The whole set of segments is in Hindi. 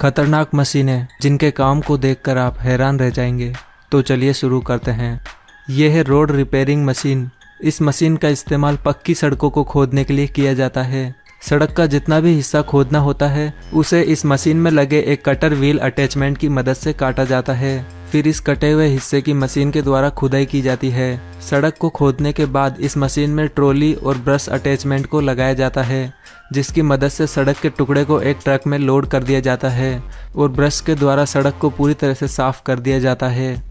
खतरनाक मशीनें जिनके काम को देखकर आप हैरान रह जाएंगे। तो चलिए शुरू करते हैं। यह है रोड रिपेयरिंग मशीन। इस मशीन का इस्तेमाल पक्की सड़कों को खोदने के लिए किया जाता है। सड़क का जितना भी हिस्सा खोदना होता है उसे इस मशीन में लगे एक कटर व्हील अटैचमेंट की मदद से काटा जाता है। फिर इस कटे हुए हिस्से की मशीन के द्वारा खुदाई की जाती है। सड़क को खोदने के बाद इस मशीन में ट्रॉली और ब्रश अटैचमेंट को लगाया जाता है, जिसकी मदद से सड़क के टुकड़े को एक ट्रक में लोड कर दिया जाता है और ब्रश के द्वारा सड़क को पूरी तरह से साफ कर दिया जाता है।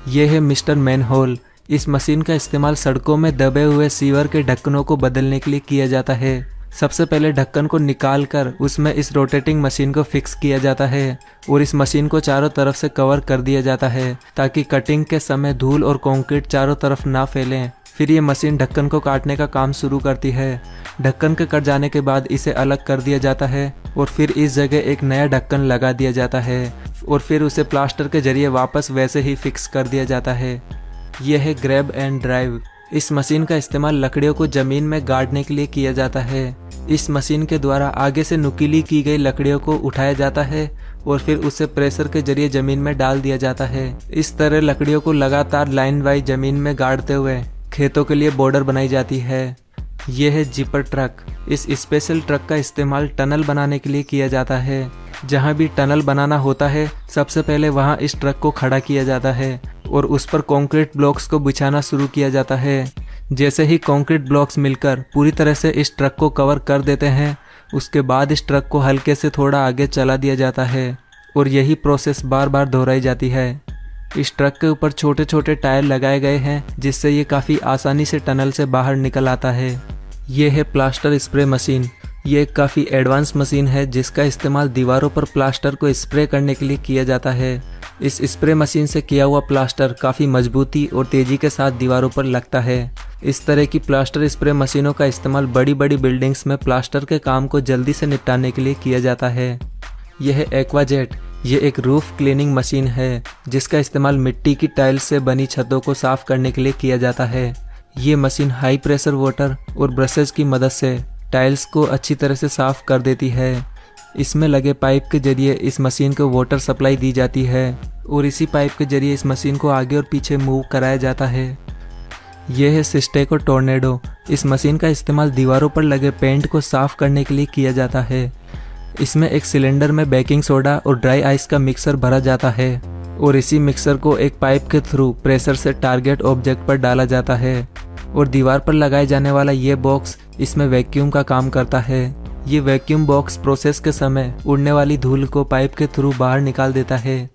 यह है मिस्टर मैनहोल। इस मशीन का इस्तेमाल सड़कों में दबे हुए सीवर के ढक्कनों को बदलने के लिए किया जाता है। सबसे पहले ढक्कन को निकालकर उसमें इस रोटेटिंग मशीन को फिक्स किया जाता है और इस मशीन को चारों तरफ से कवर कर दिया जाता है ताकि कटिंग के समय धूल और कंक्रीट चारों तरफ ना फैलें। फिर ये मशीन ढक्कन को काटने का काम शुरू करती है। ढक्कन के कट जाने के बाद इसे अलग कर दिया जाता है और फिर इस जगह एक नया ढक्कन लगा दिया जाता है और फिर उसे प्लास्टर के जरिए वापस वैसे ही फिक्स कर दिया जाता है। यह है ग्रैब एंड ड्राइव। इस मशीन का इस्तेमाल लकड़ियों को जमीन में गाड़ने के लिए किया जाता है। इस मशीन के द्वारा आगे से नुकीली की गई लकड़ियों को उठाया जाता है और फिर उसे प्रेशर के जरिए जमीन में डाल दिया जाता है। इस तरह लकड़ियों को लगातार लाइन वाइज जमीन में गाड़ते हुए खेतों के लिए बॉर्डर बनाई जाती है। यह है जिपर ट्रक। इस स्पेशल ट्रक का इस्तेमाल टनल बनाने के लिए किया जाता है। जहां भी टनल बनाना होता है सबसे पहले वहां इस ट्रक को खड़ा किया जाता है और उस पर कंक्रीट ब्लॉक्स को बिछाना शुरू किया जाता है। जैसे ही कंक्रीट ब्लॉक्स मिलकर पूरी तरह से इस ट्रक को कवर कर देते हैं, उसके बाद इस ट्रक को हल्के से थोड़ा आगे चला दिया जाता है और यही प्रोसेस बार बार दोहराई जाती है। इस ट्रक के ऊपर छोटे छोटे टायर लगाए गए हैं जिससे ये काफ़ी आसानी से टनल से बाहर निकल आता है। ये है प्लास्टर स्प्रे मशीन। ये एक काफ़ी एडवांस मशीन है जिसका इस्तेमाल दीवारों पर प्लास्टर को स्प्रे करने के लिए किया जाता है। इस स्प्रे मशीन से किया हुआ प्लास्टर काफ़ी मजबूती और तेज़ी के साथ दीवारों पर लगता है। इस तरह की प्लास्टर स्प्रे मशीनों का इस्तेमाल बड़ी बड़ी बिल्डिंग्स में प्लास्टर के काम को जल्दी से निपटाने के लिए किया जाता है। यह है एक्वाजेट। ये एक रूफ क्लीनिंग मशीन है जिसका इस्तेमाल मिट्टी की टाइल्स से बनी छतों को साफ करने के लिए किया जाता है। ये मशीन हाई प्रेशर वाटर और ब्रशेज की मदद से टाइल्स को अच्छी तरह से साफ कर देती है। इसमें लगे पाइप के जरिए इस मशीन को वाटर सप्लाई दी जाती है और इसी पाइप के जरिए इस मशीन को आगे और पीछे मूव कराया जाता है। यह है सिस्टेको टोर्नेडो। इस मशीन का इस्तेमाल दीवारों पर लगे पेंट को साफ करने के लिए किया जाता है। इसमें एक सिलेंडर में बेकिंग सोडा और ड्राई आइस का मिक्सर भरा जाता है और इसी मिक्सर को एक पाइप के थ्रू प्रेशर से टारगेट ऑब्जेक्ट पर डाला जाता है और दीवार पर लगाए जाने वाला ये बॉक्स इसमें वैक्यूम का काम करता है। ये वैक्यूम बॉक्स प्रोसेस के समय उड़ने वाली धूल को पाइप के थ्रू बाहर निकाल देता है।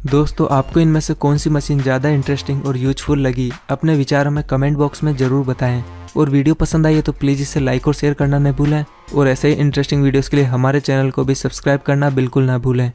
दोस्तों, आपको इनमें से कौन सी मशीन ज़्यादा इंटरेस्टिंग और यूजफुल लगी, अपने विचार हमें कमेंट बॉक्स में ज़रूर बताएं। और वीडियो पसंद आई है तो प्लीज़ इसे लाइक और शेयर करना न भूलें और ऐसे ही इंटरेस्टिंग वीडियोस के लिए हमारे चैनल को भी सब्सक्राइब करना बिल्कुल ना भूलें।